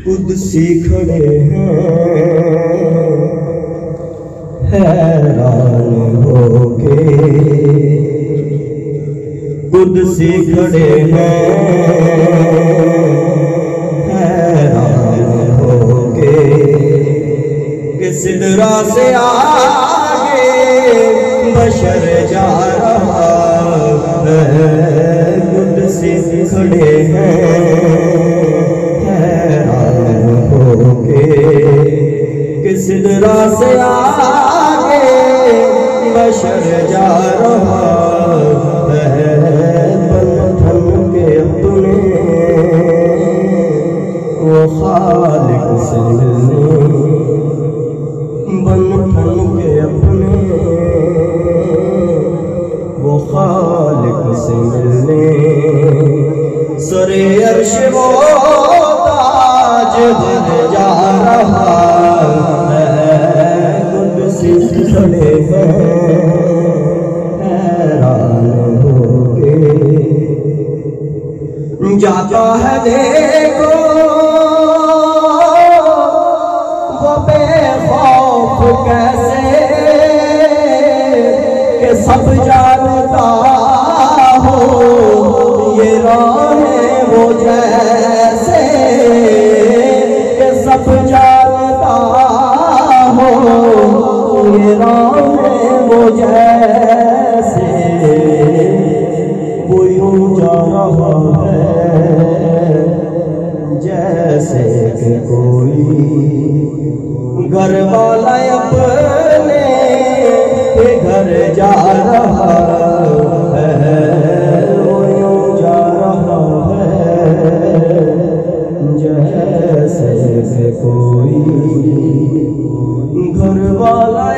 कुदसी खड़े हैं हैरान होके, कुदसी खड़े हैं हैरान होके, कि सिदरा से आगे बशर जा रहा है। कुदसी खड़े हैं कि सिदरा से आगे बशर जा रहा है। बंधन के अपने वो खालिक से मिलने, बंधन के अपने वो खालिक से मिलने, सरे अर्श वो ताज बन जा रहा है। कुदसी खड़े हैं हैरान होके, जाता है देखो वो बेखौफ कैसे, कि सब जानता हो ये राहें वो जैसे, कि सब जानता हो ये राहें वो जैसे। वो यूं जा रहा है जैसे कि कोई घर वाला अपने घर जा रहा है। वो यूं जा रहा है जैसे कि कोई घर वाला